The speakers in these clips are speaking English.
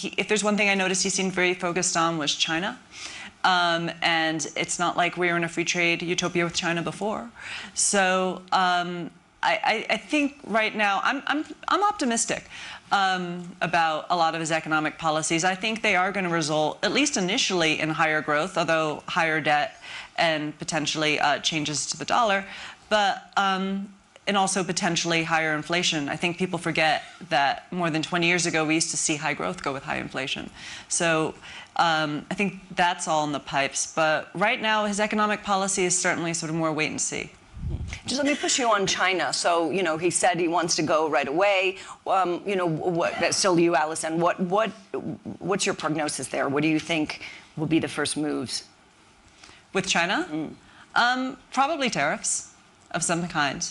if there's one thing I noticed he seemed very focused on was China. And it's not like we were in a free trade utopia with China before. So I think right now I'm optimistic about a lot of his economic policies. I think they are going to result, at least initially, in higher growth, although higher debt and potentially changes to the dollar, but and also potentially higher inflation. I think people forget that more than 20 years ago we used to see high growth go with high inflation. So I think that's all in the pipes. But right now his economic policy is certainly sort of more wait and see. Just let me push you on China. So, you know, he said he wants to go right away. You know, still you, Alison, what's your prognosis there? What do you think will be the first moves? With China? Probably tariffs of some kind.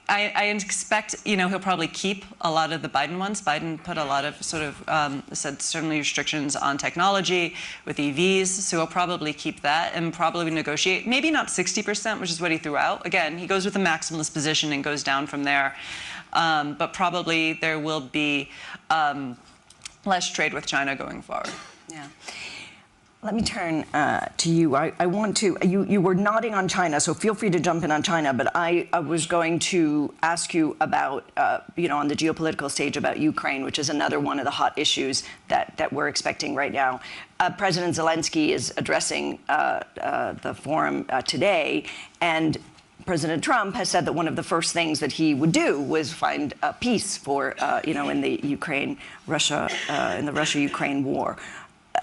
I expect, you know, he'll probably keep a lot of the Biden ones. Biden put a lot of sort of, said certainly restrictions on technology with EVs, so he'll probably keep that and probably negotiate. Maybe not 60%, which is what he threw out. Again, he goes with a maximalist position and goes down from there. But probably there will be less trade with China going forward. Yeah. Let me turn to you. I want to, you were nodding on China, so feel free to jump in on China, but I was going to ask you about, you know, on the geopolitical stage about Ukraine, which is another one of the hot issues that we're expecting right now. President Zelensky is addressing the forum today, and President Trump has said that one of the first things that he would do was find peace for, you know, in the Russia-Ukraine war.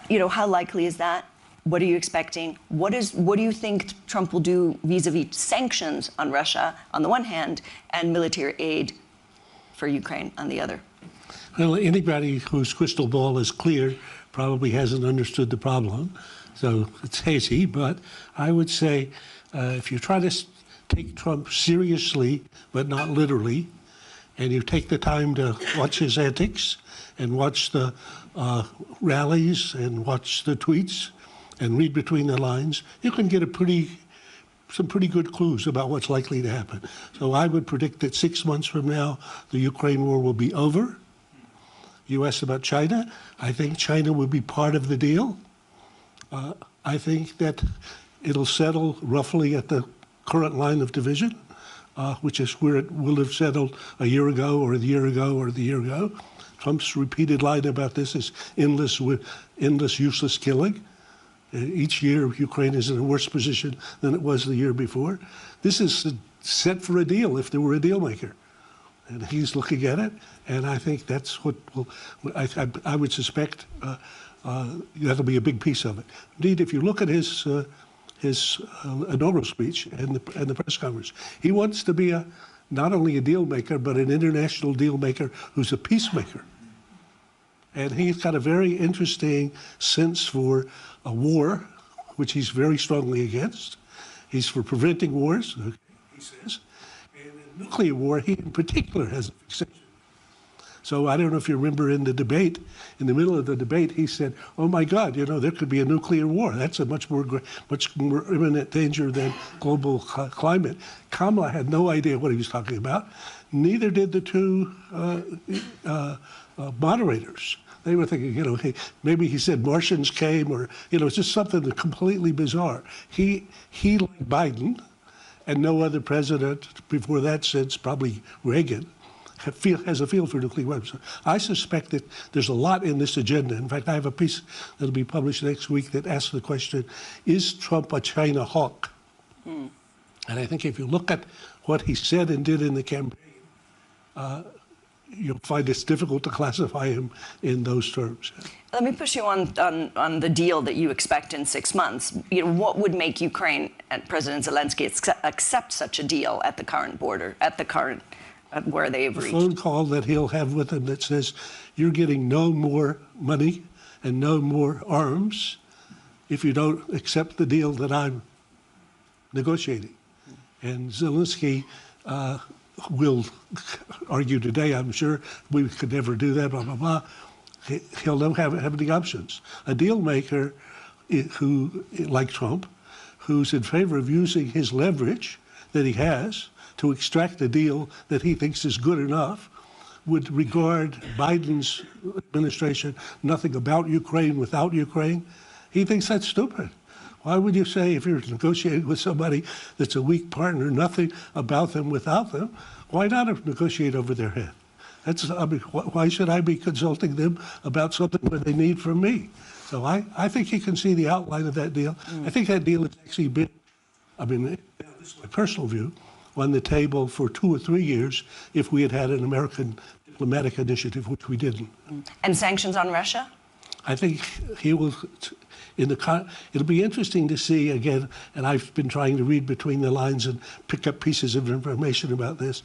You know, how likely is that? What are you expecting? What do you think Trump will do vis-a-vis sanctions on Russia on the one hand and military aid for Ukraine on the other? Well, anybody whose crystal ball is clear probably hasn't understood the problem. So it's hazy, but I would say if you try to take Trump seriously, but not literally, and you take the time to watch his antics and watch the rallies and watch the tweets and read between the lines, you can get some pretty good clues about what's likely to happen. So I would predict that 6 months from now, the Ukraine war will be over. You asked about China. I think China will be part of the deal. I think that it'll settle roughly at the current line of division, which is where it will have settled a year ago or the year ago or the year ago. Trump's repeated line about this is endless, useless killing. Each year, Ukraine is in a worse position than it was the year before. This is set for a deal if there were a deal maker. And he's looking at it, and I think that's what will, I would suspect that'll be a big piece of it. Indeed, if you look at his inaugural speech and the press conference, he wants to be not only a deal maker, but an international deal maker who's a peacemaker. And he's got a very interesting sense for a war, which he's very strongly against. He's for preventing wars, he says. And in nuclear war, he in particular has a fixation. So I don't know if you remember in the debate, in the middle of the debate, he said, oh my God, you know, there could be a nuclear war. That's a much more imminent danger than global climate. Kamala had no idea what he was talking about. Neither did the two moderators. They were thinking, you know, hey, maybe he said Martians came, or, you know, it's just something completely bizarre. He like Biden, and no other president before that since probably Reagan, has a feel for nuclear weapons. I suspect that there's a lot in this agenda. In fact, I have a piece that'll be published next week that asks the question, is Trump a China hawk? And I think if you look at what he said and did in the campaign, you'll find it's difficult to classify him in those terms. Let me push you on the deal that you expect in 6 months. You know, what would make Ukraine and President Zelensky accept such a deal at the current border, where they have reached? A phone call that he'll have with him that says, you're getting no more money and no more arms if you don't accept the deal that I'm negotiating. And Zelensky will argue today, I'm sure, we could never do that, blah, blah, blah. He'll never have any options. A deal maker who, like Trump, who's in favor of using his leverage that he has to extract a deal that he thinks is good enough, would regard Biden's administration nothing about Ukraine without Ukraine. He thinks that's stupid. Why would you say, if you're negotiating with somebody that's a weak partner, nothing about them without them? Why not negotiate over their head? I mean, why should I be consulting them about something that they need from me? So I think you can see the outline of that deal. I think that deal has actually been, I mean, this is my personal view, on the table for 2 or 3 years if we had had an American diplomatic initiative, which we didn't. And sanctions on Russia? I think he will, it'll be interesting to see again, and I've been trying to read between the lines and pick up pieces of information about this.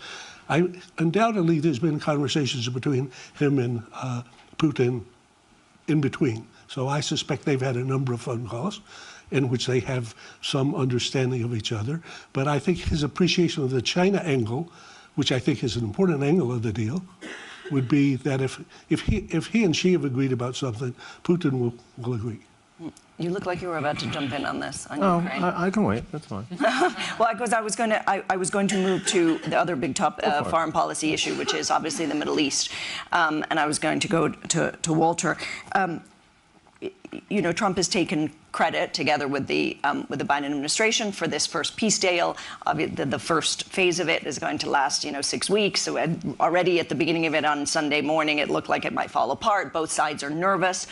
Undoubtedly, there's been conversations between him and Putin in between. So I suspect they've had a number of phone calls in which they have some understanding of each other. But I think his appreciation of the China angle, which I think is an important angle of the deal, would be that if he and she have agreed about something, Putin will agree. You look like you were about to jump in on this, on Ukraine. I can wait. That's fine. Well, because I was going to move to the other big foreign policy issue, which is obviously the Middle East, and I was going to go to Walter. You know, Trump has taken credit, together with the Biden administration, for this first peace deal. The first phase of it is going to last, 6 weeks. So already at the beginning of it on Sunday morning, it looked like it might fall apart. Both sides are nervous.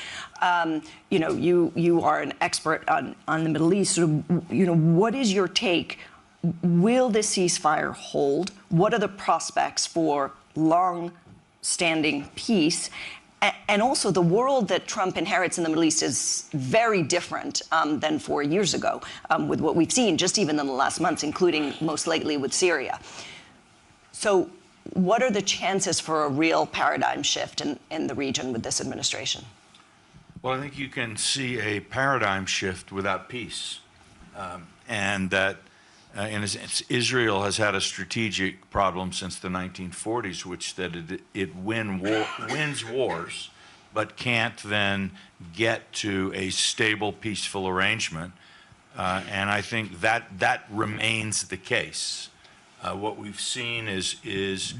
You are an expert on the Middle East. So, what is your take? Will this ceasefire hold? What are the prospects for long-standing peace? And also, the world that Trump inherits in the Middle East is very different than 4 years ago, with what we've seen just even in the last months, including most lately with Syria. So what are the chances for a real paradigm shift in the region with this administration? Well, I think you can see a paradigm shift without peace. And that, in a sense, Israel has had a strategic problem since the 1940s, which that it wins wars, but can't then get to a stable, peaceful arrangement. And I think that remains the case. What we've seen is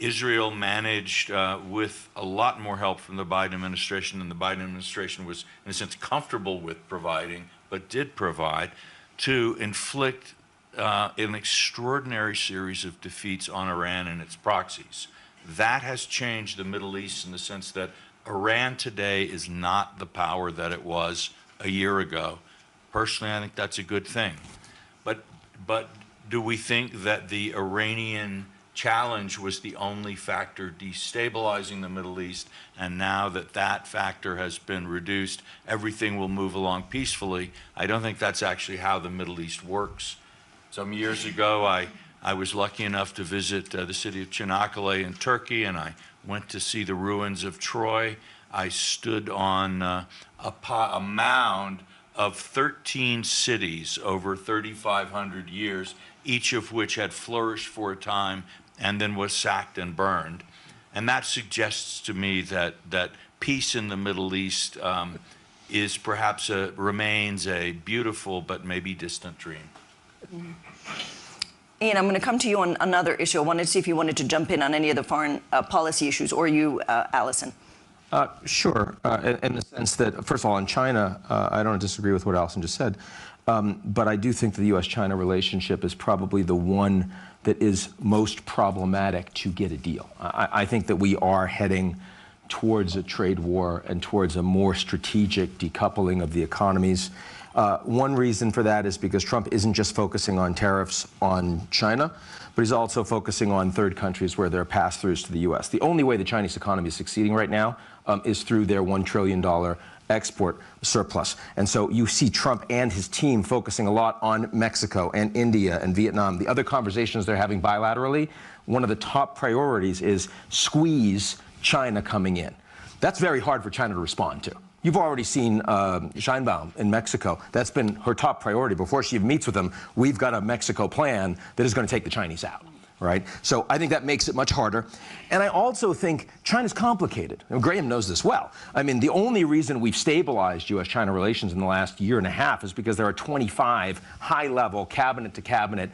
Israel managed, with a lot more help from the Biden administration, and the Biden administration was, in a sense, comfortable with providing, but did provide, to inflict an extraordinary series of defeats on Iran and its proxies. That has changed the Middle East in the sense that Iran today is not the power that it was a year ago. Personally, I think that's a good thing. But do we think that the Iranian challenge was the only factor destabilizing the Middle East, and now that that factor has been reduced, everything will move along peacefully? I don't think that's actually how the Middle East works. Some years ago, I was lucky enough to visit the city of Çanakkale in Turkey, and I went to see the ruins of Troy. I stood on a mound of 13 cities over 3,500 years, each of which had flourished for a time and then was sacked and burned. And that suggests to me that peace in the Middle East is perhaps remains a beautiful but maybe distant dream. Ian, I'm going to come to you on another issue. I wanted to see if you wanted to jump in on any of the foreign policy issues, or you, Allison. Sure, in the sense that, first of all, in China, I don't disagree with what Allison just said, but I do think the U.S.-China relationship is probably the one that is most problematic to get a deal. I think that we are heading towards a trade war and towards a more strategic decoupling of the economies. One reason for that is because Trump isn't just focusing on tariffs on China, but he's also focusing on third countries where there are pass-throughs to the U.S. The only way the Chinese economy is succeeding right now is through their $1 trillion export surplus. And so you see Trump and his team focusing a lot on Mexico and India and Vietnam. The other conversations they're having bilaterally, one of the top priorities is squeeze China coming in. That's very hard for China to respond to. You've already seen Sheinbaum in Mexico. That's been her top priority. Before she even meets with them, we've got a Mexico plan that is going to take the Chinese out, right? So I think that makes it much harder. And I also think China's complicated. And Graham knows this well. I mean, the only reason we've stabilized U.S.-China relations in the last year and a half is because there are 25 high-level, cabinet-to-cabinet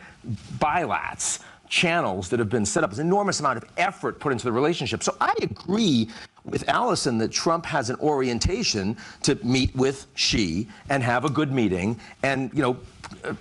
bilats channels that have been set up. There's an enormous amount of effort put into the relationship. So I agree with Allison that Trump has an orientation to meet with Xi and have a good meeting and, you know,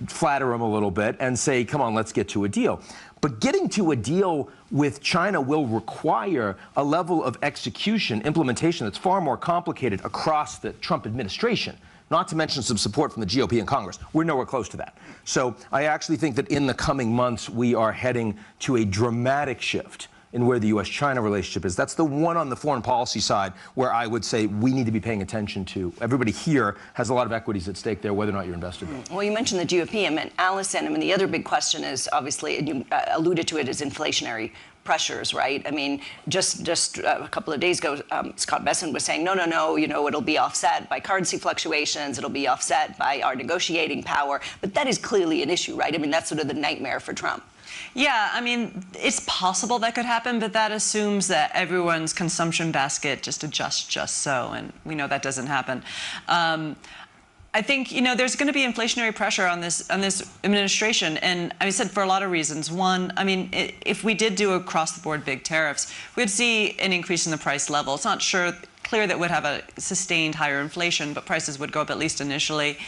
flatter him a little bit and say, come on, let's get to a deal. But getting to a deal with China will require a level of execution, implementation that's far more complicated across the Trump administration, not to mention some support from the GOP in Congress. We're nowhere close to that. So I actually think that in the coming months, we are heading to a dramatic shift in where the U.S.-China relationship is. That's the one on the foreign policy side where I would say we need to be paying attention to. Everybody here has a lot of equities at stake there, whether or not you're invested. Well, you mentioned the GOP. I mean, Allison, I mean, the other big question is, obviously, and you alluded to it, is inflationary pressures, right? I mean, just a couple of days ago, Scott Bessent was saying, no, you know, it'll be offset by currency fluctuations, it'll be offset by our negotiating power. But that is clearly an issue, right? I mean, that's sort of the nightmare for Trump. Yeah, I mean, it's possible that could happen, but that assumes that everyone's consumption basket just adjusts just so, and we know that doesn't happen. I think, you know, there's going to be inflationary pressure on this administration, and I said for a lot of reasons. One, I mean, if we did do across-the-board big tariffs, we'd see an increase in the price level. It's not clear that would have a sustained higher inflation, but prices would go up at least initially.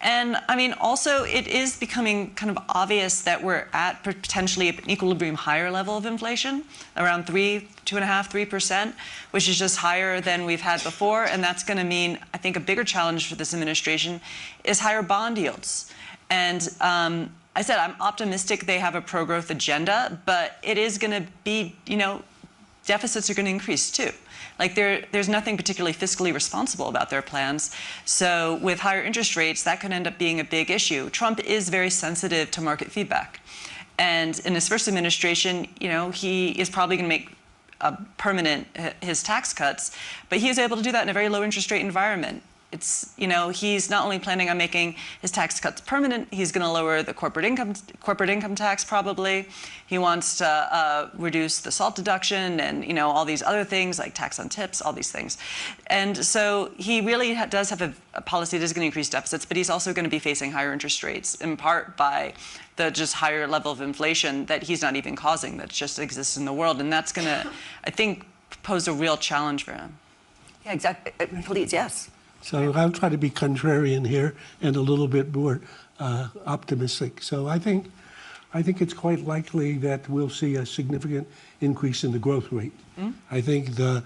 And I mean, also, it is becoming kind of obvious that we're at potentially an equilibrium higher level of inflation, around 2.5–3%, which is just higher than we've had before. And that's going to mean, I think, a bigger challenge for this administration is higher bond yields. And I said I'm optimistic they have a pro-growth agenda, but it is going to be, you know, deficits are going to increase too. Like there's nothing particularly fiscally responsible about their plans. So with higher interest rates, that could end up being a big issue. Trump is very sensitive to market feedback. And in his first administration, you know, he is probably going to make permanent his tax cuts, but he was able to do that in a very low interest rate environment. It's, you know, he's not only planning on making his tax cuts permanent, he's going to lower the corporate income tax probably. He wants to reduce the SALT deduction and, you know, all these other things like tax on tips, all these things. And so he really does have a policy that is going to increase deficits, but he's also going to be facing higher interest rates, in part by the just higher level of inflation that he's not even causing, that just exists in the world. And that's going to, I think, pose a real challenge for him. Yeah, exactly. Please, yes. So I'll try to be contrarian here and a little bit more optimistic. So I think it's quite likely that we'll see a significant increase in the growth rate. I think the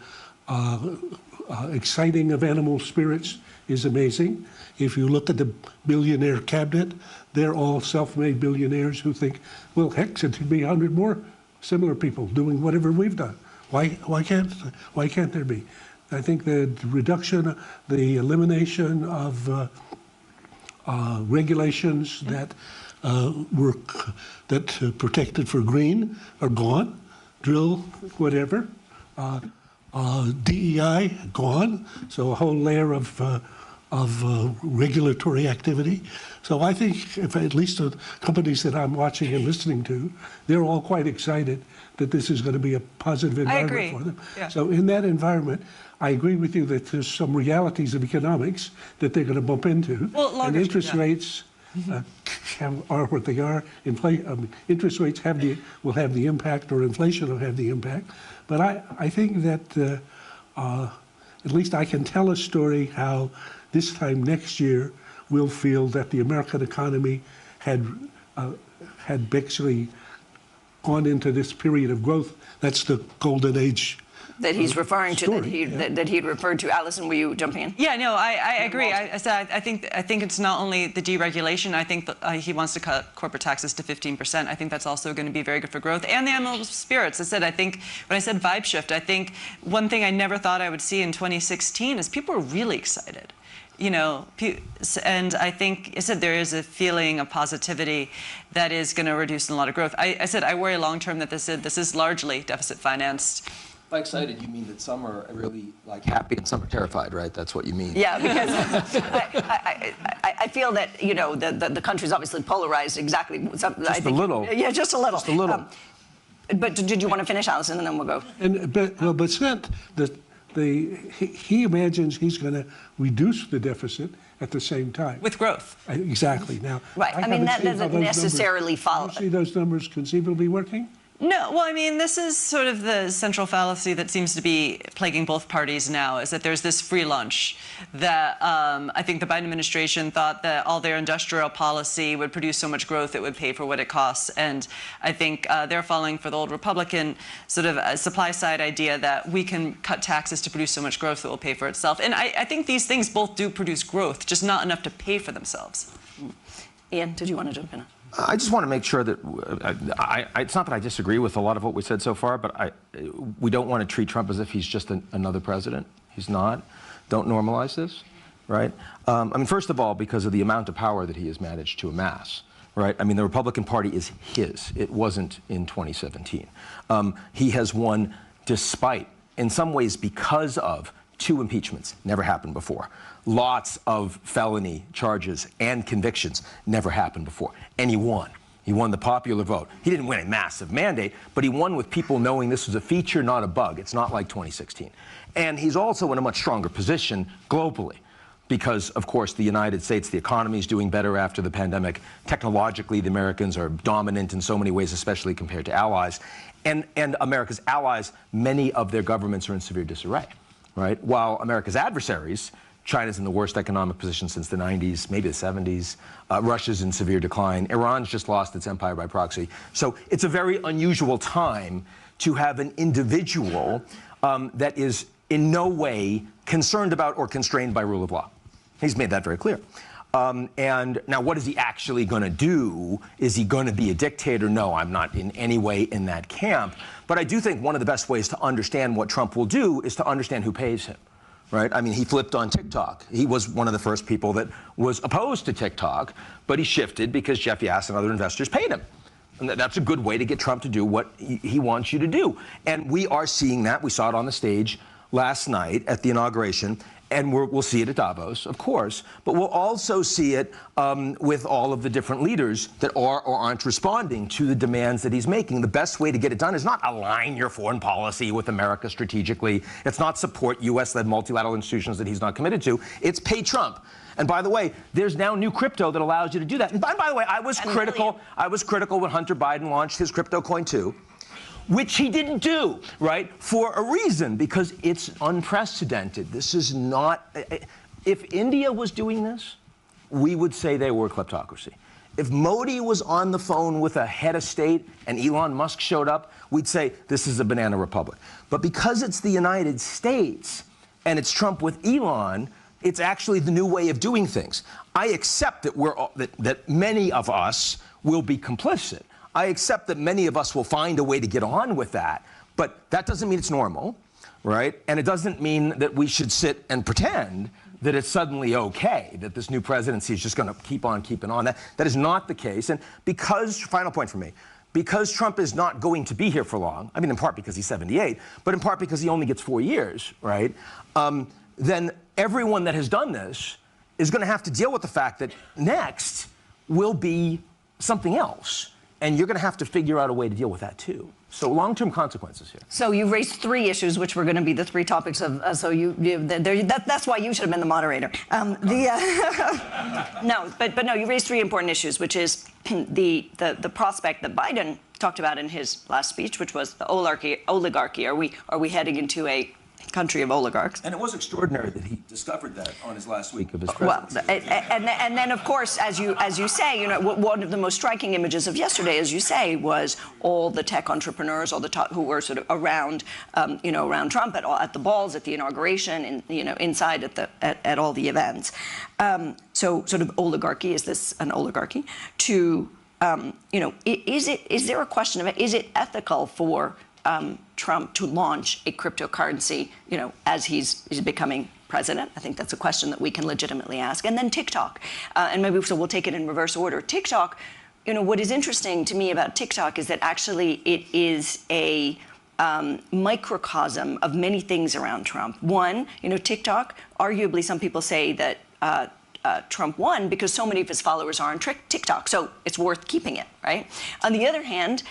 exciting of animal spirits is amazing. If you look at the billionaire cabinet, they're all self-made billionaires who think, well, heck, it should be 100 more similar people doing whatever we've done. Why can't there be? I think the reduction, the elimination of regulations that protected for green are gone. Drill, whatever. DEI gone. So a whole layer of regulatory activity. So I think, if at least the companies that I'm watching and listening to, they're all quite excited that this is going to be a positive environment for them. Yeah. So in that environment, I agree with you that there's some realities of economics that they're going to bump into. Well, and interest rates are what they are. Interest rates will have the impact, or inflation will have the impact. But I think that at least I can tell a story how this time next year we'll feel that the American economy had basically gone into this period of growth. That's the golden age. That he's referring to, story, that he'd referred to. Allison, will you jump in? Yeah, no, I agree. I said I think it's not only the deregulation. I think that, he wants to cut corporate taxes to 15%. I think that's also going to be very good for growth and the animal spirits. When I said vibe shift, I think one thing I never thought I would see in 2016 is people are really excited. You know, and I think there is a feeling of positivity that is going to reduce a lot of growth. I said I worry long term that this is largely deficit financed. By excited, you mean that some are really happy and some are terrified, right? That's what you mean. Yeah, because I feel that, you know, the country's obviously polarized exactly. Just a little. Yeah, just a little. Just a little. But did you want to finish, Allison, and then we'll go? But he imagines he's going to reduce the deficit at the same time. With growth. Exactly. Now, Right. I mean, that doesn't necessarily follow. Do you see those numbers conceivably working? No, well, I mean, this is sort of the central fallacy that seems to be plaguing both parties now, is that there's this free lunch that I think the Biden administration thought that all their industrial policy would produce so much growth it would pay for what it costs. And I think they're falling for the old Republican sort of supply side idea that we can cut taxes to produce so much growth that will pay for itself. And I think these things both do produce growth, just not enough to pay for themselves. Ian, did you want to jump in? I just want to make sure that it's not that I disagree with a lot of what we said so far, but we don't want to treat Trump as if he's just another president. He's not. Don't normalize this, right? I mean, first of all, because of the amount of power that he has managed to amass, right? I mean, the Republican Party is his. It wasn't in 2017. He has won despite, in some ways, because of 2 impeachments. Never happened before. Lots of felony charges and convictions. Never happened before. And he won. He won the popular vote. He didn't win a massive mandate, but he won with people knowing this was a feature, not a bug. It's not like 2016. And he's also in a much stronger position globally because, of course, the United States, the economy is doing better after the pandemic. Technologically, the Americans are dominant in so many ways, especially compared to allies. And America's allies, many of their governments are in severe disarray, right? While America's adversaries, China's in the worst economic position since the 90s, maybe the 70s. Russia's in severe decline. Iran's just lost its empire by proxy. So it's a very unusual time to have an individual that is in no way concerned about or constrained by rule of law. He's made that very clear. And now what is he actually going to do? Is he going to be a dictator? No, I'm not in any way in that camp. But I do think one of the best ways to understand what Trump will do is to understand who pays him. Right? I mean, he flipped on TikTok. He was one of the first people that was opposed to TikTok, but he shifted because Jeff Yass and other investors paid him. And that's a good way to get Trump to do what he wants you to do. And we are seeing that. We saw it on the stage last night at the inauguration, and we'll see it at Davos, of course, but we'll also see it with all of the different leaders that are or aren't responding to the demands that he's making. The best way to get it done is not align your foreign policy with America strategically. It's not support U.S.-led multilateral institutions that he's not committed to. It's pay Trump. And by the way, there's now new crypto that allows you to do that. And by the way, I was critical when Hunter Biden launched his crypto coin too, which he didn't do, right, for a reason, because it's unprecedented. This is not, if India was doing this, we would say they were a kleptocracy. If Modi was on the phone with a head of state and Elon Musk showed up, we'd say this is a banana republic. But because it's the United States and it's Trump with Elon, it's actually the new way of doing things. I accept that that many of us will be complicit. I accept that many of us will find a way to get on with that, but that doesn't mean it's normal, right? And it doesn't mean that we should sit and pretend that it's suddenly okay, that this new presidency is just going to keep on keeping on. That is not the case. And because, final point for me, because Trump is not going to be here for long, I mean, in part because he's 78, but in part because he only gets 4 years, right? Then everyone that has done this is going to have to deal with the fact that next will be something else. And you're going to have to figure out a way to deal with that, too. So long-term consequences here. So you raised 3 issues, which were going to be the 3 topics of. So that's why you should have been the moderator. No, but no, you raised 3 important issues, which is the prospect that Biden talked about in his last speech, which was the oligarchy. Are we heading into a country of oligarchs? And it was extraordinary that he discovered that on his last week of his presidency. Well, and then of course, as you say, you know, one of the most striking images of yesterday, as you say, was all the tech entrepreneurs, all the top who were sort of around, around Trump at the balls, at the inauguration, inside at all the events. So sort of oligarchy, is this an oligarchy? Is there a question of it? Is it ethical for Trump to launch a cryptocurrency, as he's becoming president? I think that's a question that we can legitimately ask. And then TikTok, and maybe so we'll take it in reverse order. TikTok, what is interesting to me about TikTok is that actually it is a microcosm of many things around Trump. One, TikTok, arguably some people say that Trump won because so many of his followers are on TikTok, so it's worth keeping it, right? On the other hand,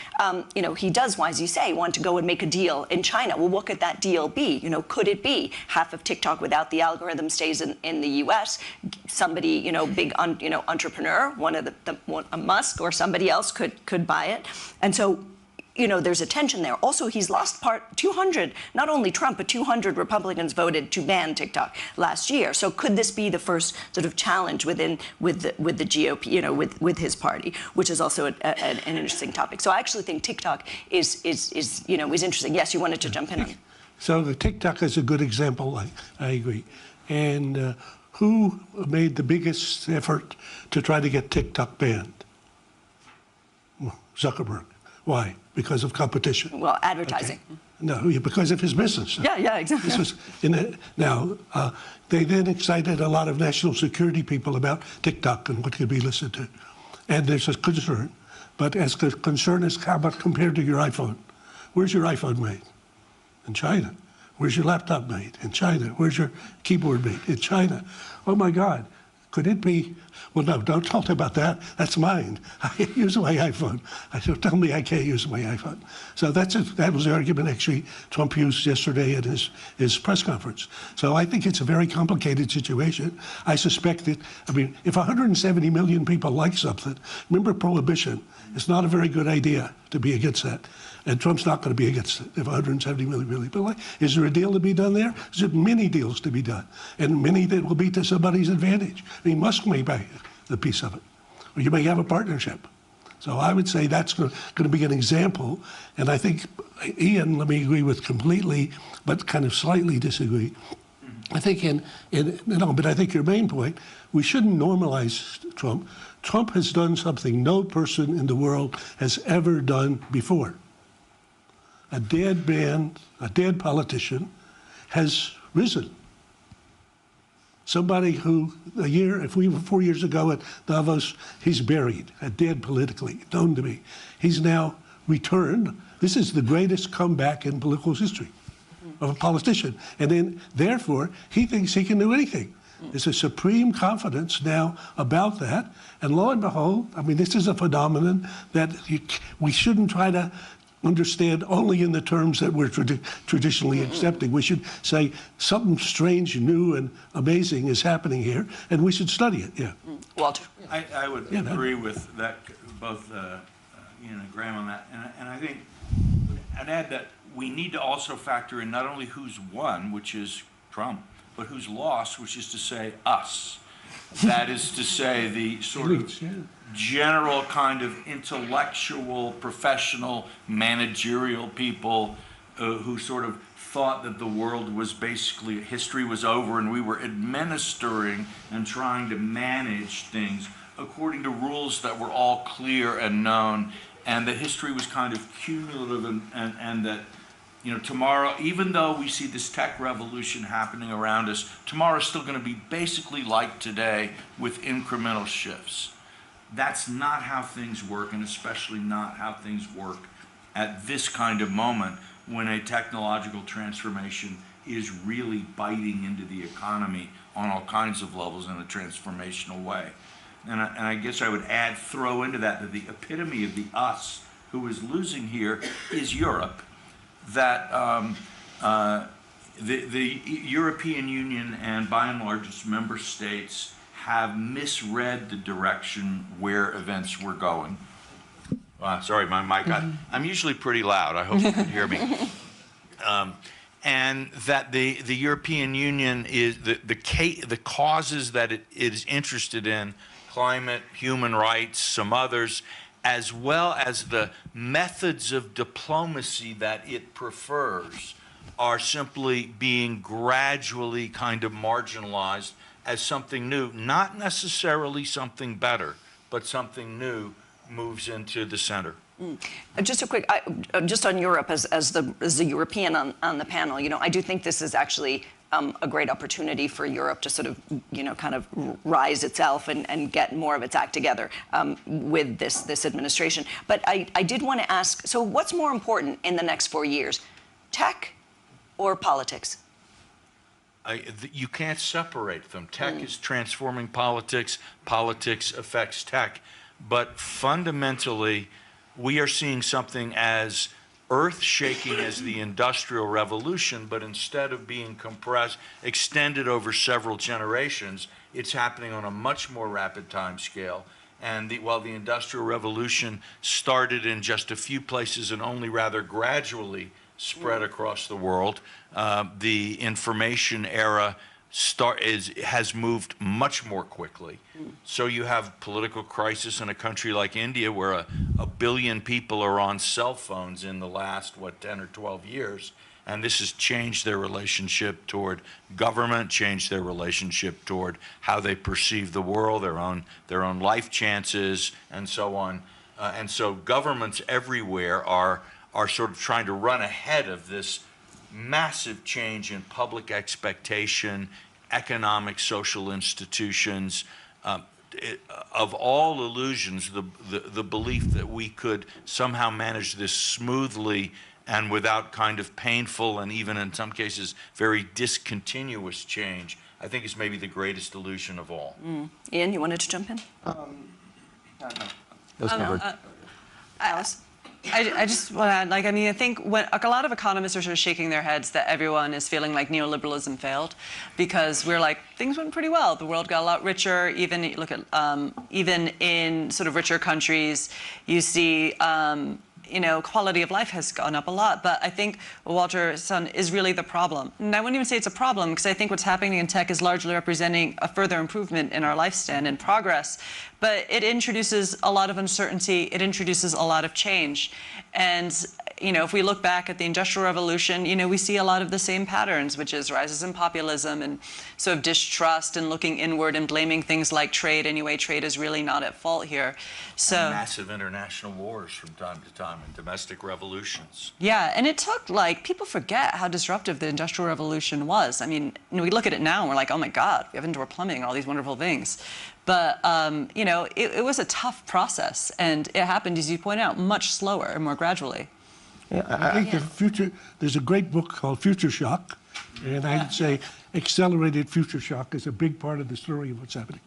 he does, as you say, want to go and make a deal in China. Well, what could that deal be? Could it be half of TikTok without the algorithm stays in the U.S.? Somebody, big, entrepreneur, a Musk or somebody else could buy it, and so. There's a tension there. Also, he's lost 200, not only Trump, but 200 Republicans voted to ban TikTok last year. So could this be the first sort of challenge with the GOP, with his party, which is also an interesting topic. So I actually think TikTok is interesting. Yes, you wanted to jump in on it. So the TikTok is a good example, I agree. And who made the biggest effort to try to get TikTok banned? Zuckerberg. Why? Because of competition. Well, advertising. Okay. No, because of his business. Yeah, exactly. This was they then excited a lot of national security people about TikTok and what could be listened to. And there's a concern. But as the concern is, how about compared to your iPhone? Where's your iPhone made? In China. Where's your laptop made? In China. Where's your keyboard made? In China. Oh my God. Could it be? Well, no, don't talk about that. That's mine. I use my iPhone. Don't tell me I can't use my iPhone. So that was the argument actually Trump used yesterday at his press conference. So I think it's a very complicated situation. I suspect that, if 170 million people like something, remember Prohibition. It's not a very good idea to be against that. And Trump's not going to be against it if 170 million people like. Is there a deal to be done there? There's many deals to be done, and many that will be to somebody's advantage. Musk may buy the piece of it, or you may have a partnership. So I would say that's going to be an example. And I think, Ian, let me agree with completely, but kind of slightly disagree. I think but I think your main point, we shouldn't normalize Trump. Trump has done something no person in the world has ever done before. A dead politician has risen. Somebody who if we were 4 years ago at Davos, he's buried, dead politically, known to me. He's now returned. This is the greatest comeback in political history of a politician. And then, therefore, he thinks he can do anything. There's a supreme confidence now about that. And lo and behold, this is a phenomenon that we shouldn't try to understand only in the terms that we're traditionally accepting. We should say something strange, new, and amazing is happening here, and we should study it. Yeah. Walter. I would agree with that, both Ian and Graham on that. And I think I'd add that we need to also factor in not only who's won, which is Trump, but who's lost, which is to say us. That is to say the sort of general kind of intellectual, professional, managerial people who sort of thought that the world was basically, history was over and we were administering and trying to manage things according to rules that were all clear and known, and that history was kind of cumulative, and that tomorrow, even though we see this tech revolution happening around us, tomorrow's still going to be basically like today with incremental shifts. That's not how things work, and especially not how things work at this kind of moment when a technological transformation is really biting into the economy on all kinds of levels in a transformational way. And I guess I would throw into that the epitome of the us who is losing here is Europe. That the European Union and by and large its member states have misread the direction where events were going. Sorry, my mic. I'm usually pretty loud. I hope you can hear me. And that the European Union is the causes that it is interested in, climate, human rights, some others, as well as the methods of diplomacy that it prefers, are simply being gradually kind of marginalized as something new, not necessarily something better, but something new moves into the center. Just a quick, just on Europe as the European on the panel, I do think this is actually a great opportunity for Europe to sort of, kind of rise itself and get more of its act together with this administration. But I did want to ask, so what's more important in the next 4 years, tech or politics? you can't separate them. Tech is transforming politics. Politics affects tech. But fundamentally, we are seeing something as earth-shaking as the Industrial Revolution, but instead of being compressed, extended over several generations, it's happening on a much more rapid time scale. And while the Industrial Revolution started in just a few places and only rather gradually spread across the world, the information era has moved much more quickly. So you have political crisis in a country like India where a billion people are on cell phones in the last, 10 or 12 years. And this has changed their relationship toward government, changed their relationship toward how they perceive the world, their own life chances, and so on. And so governments everywhere are sort of trying to run ahead of this massive change in public expectation, economic, social institutions. Of all illusions, the belief that we could somehow manage this smoothly and without kind of painful and even in some cases very discontinuous change, I think is maybe the greatest illusion of all. Ian, you wanted to jump in? Alice? I just want to add, I think when a lot of economists are sort of shaking their heads that everyone is feeling like neoliberalism failed, because we're like, things went pretty well. The world got a lot richer. Even look at even in sort of richer countries, you see. Quality of life has gone up a lot. But I think what Walter said is really the problem. And I wouldn't even say it's a problem, because I think what's happening in tech is largely representing a further improvement in our lifespan and progress. But it introduces a lot of uncertainty. It introduces a lot of change. And if we look back at the Industrial Revolution, we see a lot of the same patterns, which is rises in populism and sort of distrust and looking inward and blaming things like trade. Anyway, trade is really not at fault here. So and massive international wars from time to time and domestic revolutions. Yeah, and it took, people forget how disruptive the Industrial Revolution was. I mean, we look at it now and we're like, oh my God, we have indoor plumbing and all these wonderful things. But, it was a tough process, and it happened, as you point out, much slower and more gradually. Yeah, I think there's a great book called Future Shock, and I'd say accelerated future shock is a big part of the story of what's happening.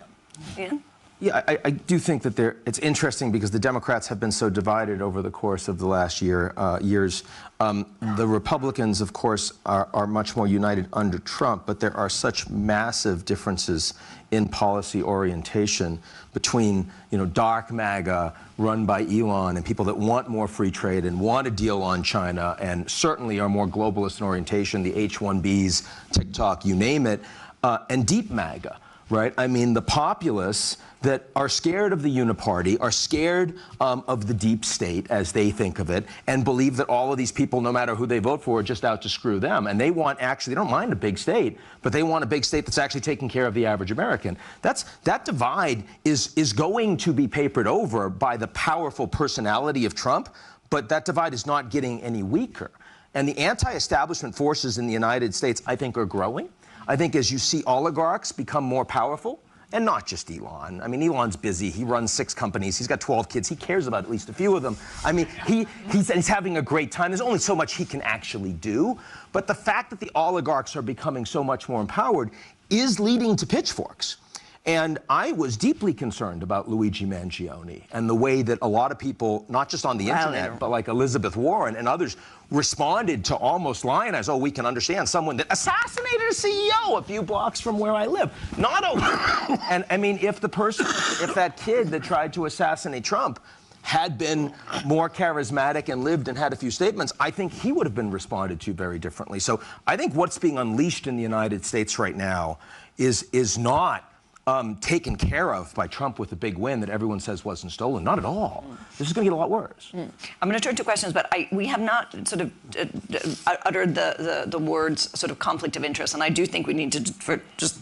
Ian? Yeah, I do think that it's interesting because the Democrats have been so divided over the course of the last years. The Republicans, of course, are much more united under Trump, but there are such massive differences in policy orientation between, dark MAGA run by Elon and people that want more free trade and want a deal on China and certainly are more globalist in orientation, the H-1Bs, TikTok, you name it, and deep MAGA. Right? I mean, the populists that are scared of the uniparty, are scared of the deep state, as they think of it, and believe that all of these people, no matter who they vote for, are just out to screw them. And they want they don't mind a big state, but they want a big state that's actually taking care of the average American. That divide is going to be papered over by the powerful personality of Trump, but that divide is not getting any weaker. And the anti-establishment forces in the United States, I think, are growing. I think as you see oligarchs become more powerful, and not just Elon. I mean, Elon's busy. He runs 6 companies. He's got 12 kids. He cares about at least a few of them. I mean, he's having a great time. There's only so much he can actually do. But the fact that the oligarchs are becoming so much more empowered is leading to pitchforks. And I was deeply concerned about Luigi Mangione and the way that a lot of people, not just on the internet, but like Elizabeth Warren and others, responded to almost lionize, oh, we can understand someone that assassinated a CEO a few blocks from where I live. Not a... And I mean, if that kid that tried to assassinate Trump had been more charismatic and lived and had a few statements, I think he would have been responded to very differently. So I think what's being unleashed in the United States right now is not taken care of by Trump with a big win that everyone says wasn't stolen. Not at all. This is going to get a lot worse. I'm going to turn to questions, but we have not sort of uttered the words sort of conflict of interest, and I do think we need to just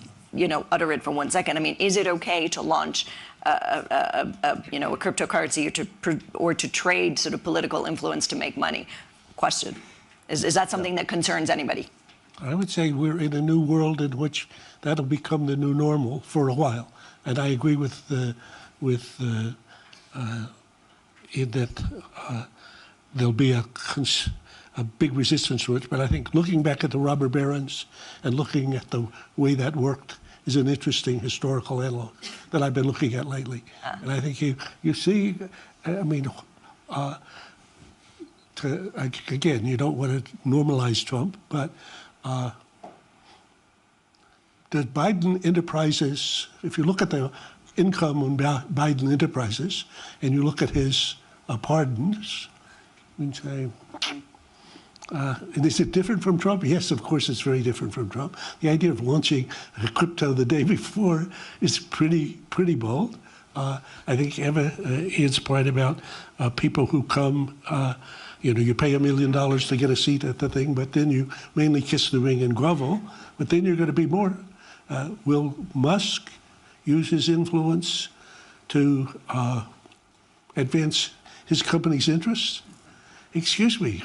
utter it for 1 second. I mean, is it okay to launch a cryptocurrency or to trade sort of political influence to make money? Question. Is that something that concerns anybody? I would say we're in a new world in which that'll become the new normal for a while, and I agree with in that there'll be a a big resistance to it. But I think looking back at the robber barons and looking at the way that worked is an interesting historical analog that I've been looking at lately. And I think you see, I mean, again, you don't want to normalize Trump, but the Biden enterprises, if you look at the income on Biden enterprises and you look at his pardons, you can say, and is it different from Trump? Yes, of course it's very different from Trump. The idea of launching crypto the day before is pretty bold. I think Ian's point about people who come, you pay $1 million to get a seat at the thing, but then you mainly kiss the ring and grovel, but then you're going to be more. Will Musk use his influence to advance his company's interests? Excuse me,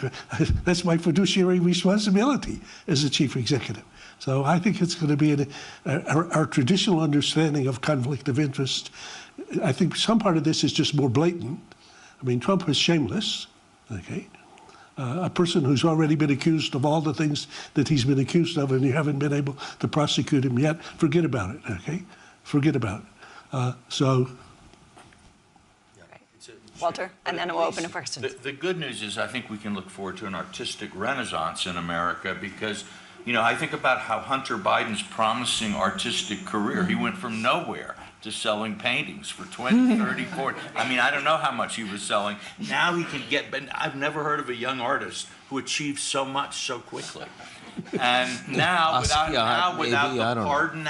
that's my fiduciary responsibility as the chief executive. So I think it's going to be our traditional understanding of conflict of interest. I think some part of this is just more blatant. I mean, Trump is shameless, okay? A person who's already been accused of all the things that he's been accused of and you haven't been able to prosecute him yet, forget about it, okay? Forget about it. Walter, and then we'll open it for questions. The good news is I think we can look forward to an artistic renaissance in America because, I think about how Hunter Biden's promising artistic career, he went from nowhere to selling paintings for 20, 30, 40. I mean, I don't know how much he was selling. Now he can but I've never heard of a young artist who achieved so much so quickly. And now, without the pardon,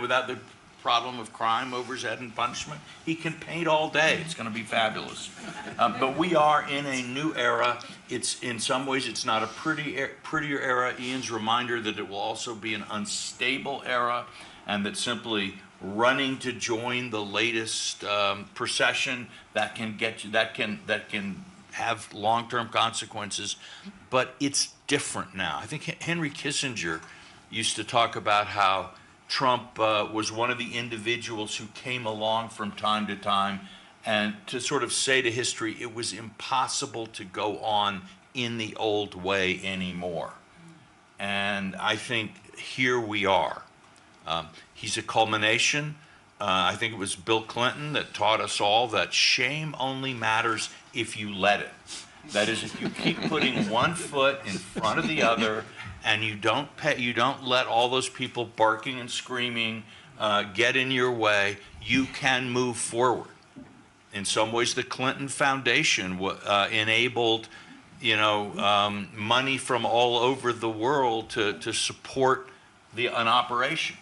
without the problem of crime, overset, and punishment, he can paint all day. It's going to be fabulous. But we are in a new era. It's in some ways it's not a prettier era. Ian's reminder that it will also be an unstable era, and that simply running to join the latest procession that can get you that can have long-term consequences. But it's different now. I think Henry Kissinger used to talk about how Trump was one of the individuals who came along from time to time and to sort of say to history, it was impossible to go on in the old way anymore. And I think here we are. He's a culmination. I think it was Bill Clinton that taught us all that shame only matters if you let it. That is, if you keep putting one foot in front of the other, and you don't let all those people barking and screaming get in your way, you can move forward. In some ways, the Clinton Foundation enabled, money from all over the world to support an operation.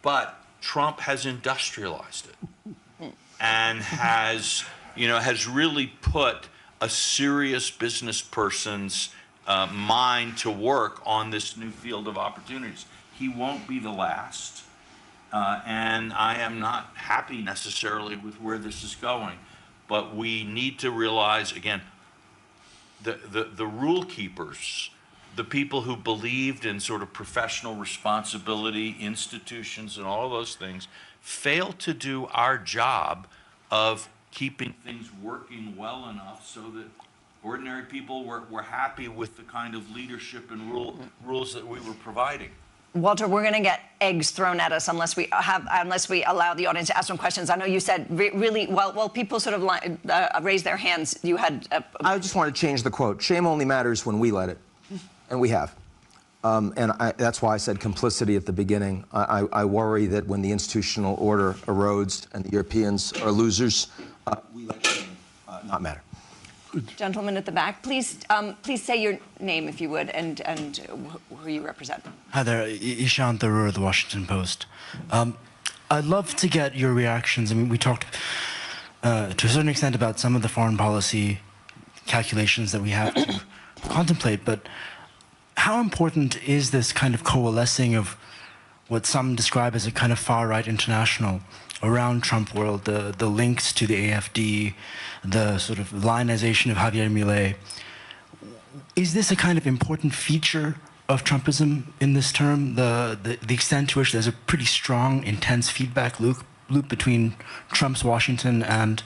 But Trump has industrialized it and has really put a serious business person's mind to work on this new field of opportunities. He won't be the last, and I am not happy necessarily with where this is going, but we need to realize, again, the rule keepers, the people who believed in sort of professional responsibility, institutions, and all of those things, failed to do our job of keeping things working well enough so that ordinary people were happy with the kind of leadership and rules that we were providing. Walter, we're going to get eggs thrown at us unless we allow the audience to ask some questions. I know you said really well. People sort of raised their hands. You had. I just want to change the quote. Shame only matters when we let it, and we have. That's why I said complicity at the beginning. I worry that when the institutional order erodes and the Europeans are losers, we let shame not matter. Gentleman at the back, please say your name if you would and who you represent. Hi there, Ishan Tharoor of the Washington Post. I'd love to get your reactions. I mean, we talked to a certain extent about some of the foreign policy calculations that we have to contemplate, but how important is this kind of coalescing of what some describe as a kind of far-right international around Trump world, the links to the AfD, the sort of lionization of Javier Milei? Is this a kind of important feature of Trumpism in this term, the extent to which there's a pretty strong, intense feedback loop between Trump's Washington and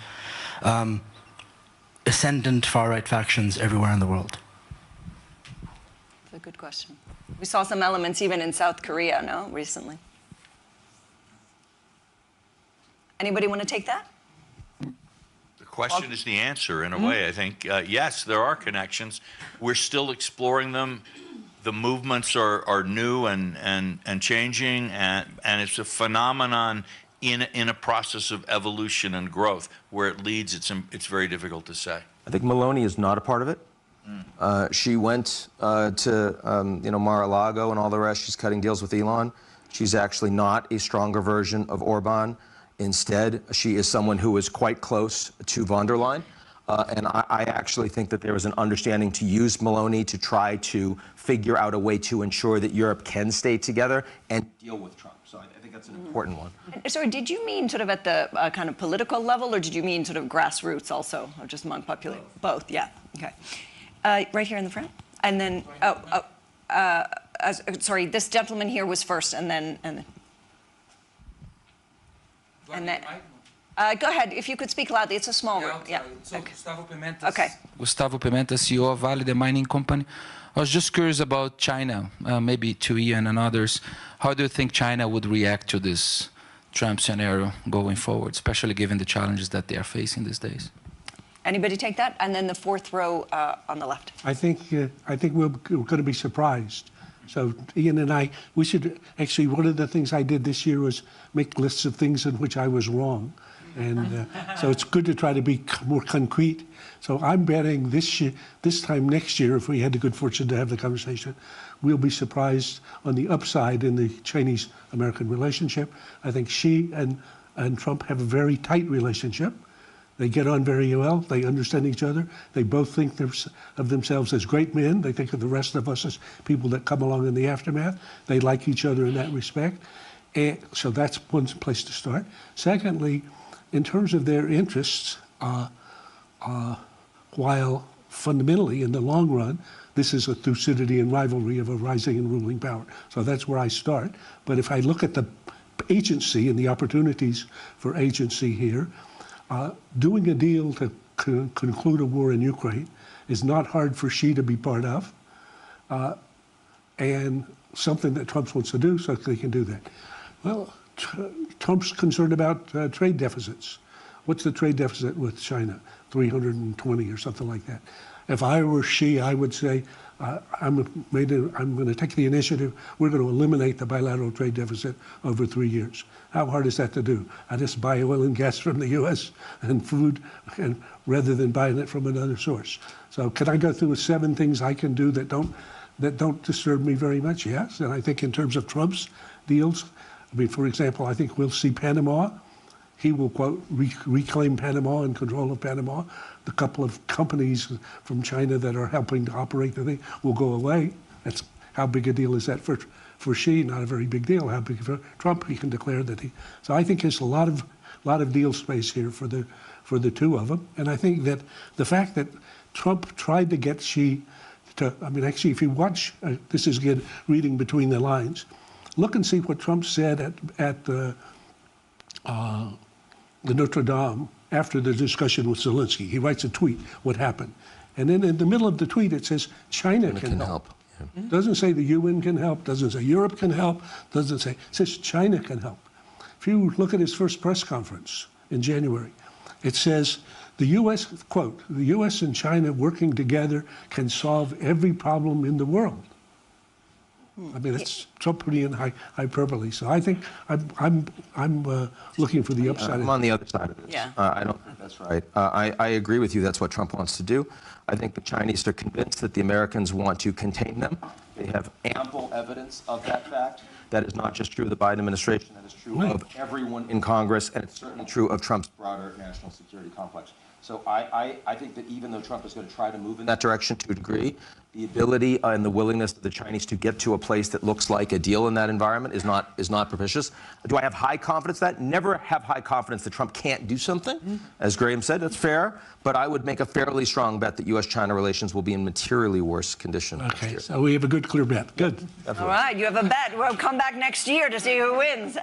ascendant far-right factions everywhere in the world? good question. We saw some elements even in South Korea, no, recently. Anybody want to take that? The question is the answer, in a way. I think, yes, there are connections. We're still exploring them. The movements are new and changing, and it's a phenomenon in a process of evolution and growth. Where it leads, it's very difficult to say. I think Meloni is not a part of it. She went to Mar-a-Lago and all the rest. She's cutting deals with Elon. She's actually not a stronger version of Orban. Instead, she is someone who is quite close to von der Leyen. And I actually think that there is an understanding to use Meloni to try to figure out a way to ensure that Europe can stay together and deal with Trump. So I think that's an important one. Sorry, did you mean sort of at the kind of political level, or did you mean sort of grassroots also, or just among population? Both, yeah. Okay. Right here in the front, and then sorry, this gentleman here was first, and then. Go ahead, if you could speak loudly. It's a small room. Yeah. So okay. Gustavo Pimenta. Okay. Gustavo Pimenta, CEO of Vale, the mining company. I was just curious about China, maybe to Ian and others. How do you think China would react to this Trump scenario going forward, especially given the challenges that they are facing these days? Anybody take that? And then the fourth row on the left. I think we're going to be surprised. So Ian and I, we should actually, one of the things I did this year was make lists of things in which I was wrong. And so it's good to try to be more concrete. So I'm betting this time next year, if we had the good fortune to have the conversation, we'll be surprised on the upside in the Chinese-American relationship. I think Xi and Trump have a very tight relationship. They get on very well. They understand each other. They both think of themselves as great men. They think of the rest of us as people that come along in the aftermath. They like each other in that respect. And so that's one place to start. Secondly, in terms of their interests, while fundamentally in the long run, this is a Thucydidean and rivalry of a rising and ruling power. So that's where I start. But if I look at the agency and the opportunities for agency here, doing a deal to conclude a war in Ukraine is not hard for Xi to be part of, and something that Trump wants to do, so they can do that. Well, Trump's concerned about trade deficits. What's the trade deficit with China? 320 or something like that. If I were Xi, I would say, I'm going to take the initiative. We're going to eliminate the bilateral trade deficit over 3 years. How hard is that to do? I just buy oil and gas from the U.S. and food, and rather than buying it from another source. So can I go through 7 things I can do that don't disturb me very much? Yes. And I think in terms of Trump's deals, I mean, for example, I think we'll see Panama. He will, quote, reclaim Panama and control of Panama. The couple of companies from China that are helping to operate the thing will go away. That's how big a deal is that for Xi? Not a very big deal. How big for Trump? He can declare that he. So I think there's a lot of deal space here for the two of them. And I think that the fact that Trump tried to get Xi to, I mean, actually, if you watch, this is again reading between the lines. Look and see what Trump said at the Notre Dame after the discussion with Zelensky. He writes a tweet, what happened. And then in the middle of the tweet, it says, China can help. Yeah. Doesn't say the UN can help, doesn't say Europe can help, doesn't say, it says China can help. If you look at his first press conference in January, it says, the U.S., quote, the U.S. and China working together can solve every problem in the world. I mean, it's Trumpian hyperbole. So I think I'm looking for the upside. I'm on the other side of this. Yeah. I don't think that's right. I agree with you. That's what Trump wants to do. I think the Chinese are convinced that the Americans want to contain them. They have ample evidence of that fact. That is not just true of the Biden administration. That is true of everyone in Congress, and it's certainly true of Trump's broader national security complex. So I think that even though Trump is going to try to move in that direction to a degree, the ability and the willingness of the Chinese to get to a place that looks like a deal in that environment is not propitious. Do I have high confidence that? Never have high confidence that Trump can't do something. As Graham said, that's fair. But I would make a fairly strong bet that U.S.-China relations will be in materially worse condition next year. So we have a good, clear bet. Good. All right, you have a bet. We'll come back next year to see who wins.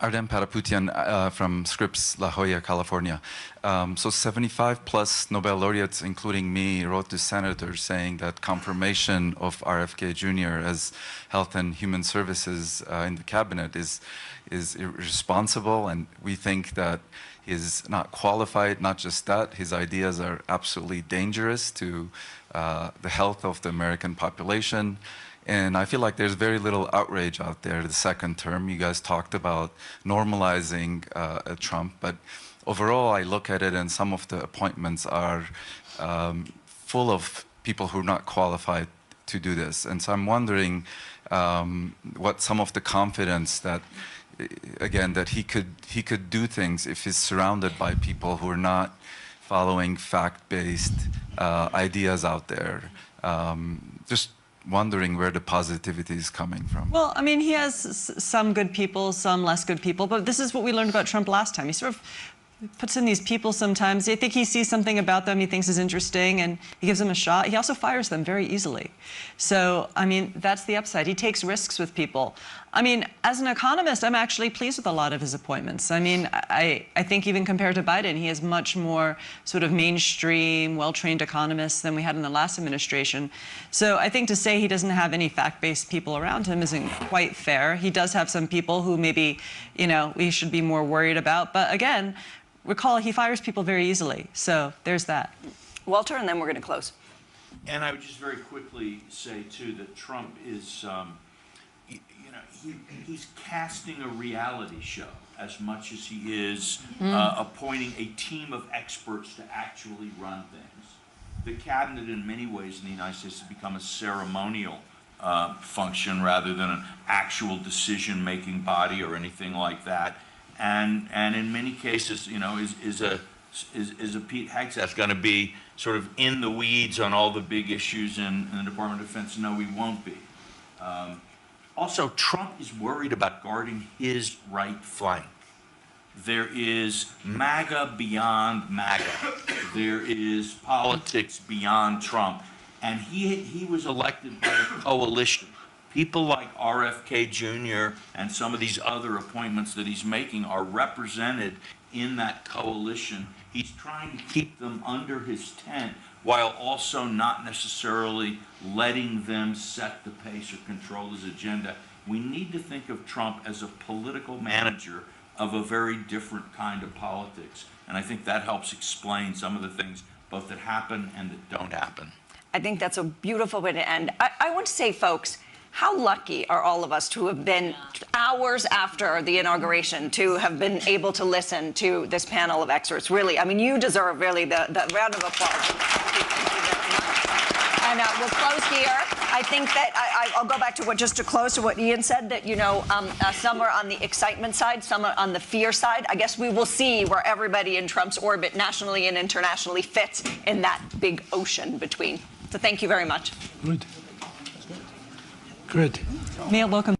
Ardem Paraputian from Scripps, La Jolla, California. So 75 plus Nobel laureates, including me, wrote to senators saying that confirmation of RFK Jr. as Health and Human Services in the cabinet is irresponsible, and we think that he's not qualified. Not just that, his ideas are absolutely dangerous to the health of the American population. And I feel like there's very little outrage out there the second term. You guys talked about normalizing Trump, but overall I look at it and some of the appointments are full of people who are not qualified to do this. And so I'm wondering what some of the confidence that, again, that he could do things if he's surrounded by people who are not following fact-based ideas out there. Just wondering where the positivity is coming from. Well, I mean, he has some good people, some less good people, but this is what we learned about Trump last time. He sort of puts in these people sometimes. I think he sees something about them he thinks is interesting, and he gives them a shot. He also fires them very easily. So, I mean, that's the upside. He takes risks with people. I mean, as an economist, I'm actually pleased with a lot of his appointments. I mean, I think even compared to Biden, he has much more sort of mainstream, well-trained economists than we had in the last administration. So I think to say he doesn't have any fact-based people around him isn't quite fair. He does have some people who maybe, you know, we should be more worried about. But again, recall he fires people very easily. So there's that. Walter, and then we're going to close. And I would just very quickly say, too, that Trump is, he's casting a reality show as much as he is appointing a team of experts to actually run things. The cabinet, in many ways in the United States, has become a ceremonial function rather than an actual decision-making body or anything like that. And in many cases, you know, is a Pete Hegseth going to be sort of in the weeds on all the big issues in the Department of Defense? No, he won't be. Also, Trump is worried about guarding his right flank. There is MAGA beyond MAGA. There is politics beyond Trump. And he was elected by a coalition. People like RFK Jr. and some of these other appointments that he's making are represented in that coalition. He's trying to keep them under his tent while also not necessarily letting them set the pace or control his agenda. We need to think of Trump as a political manager of a very different kind of politics. And I think that helps explain some of the things both that happen and that don't happen. I think that's a beautiful way to end. I want to say, folks, how lucky are all of us to have been hours after the inauguration to have been able to listen to this panel of experts. Really, I mean, you deserve really the round of applause. Thank you very much. And we'll close here. I think that I'll go back to just to close to what Ian said, that, you know, some are on the excitement side, some are on the fear side. I guess we will see where everybody in Trump's orbit, nationally and internationally, fits in that big ocean between. So thank you very much. Good. Good. Neil, welcome.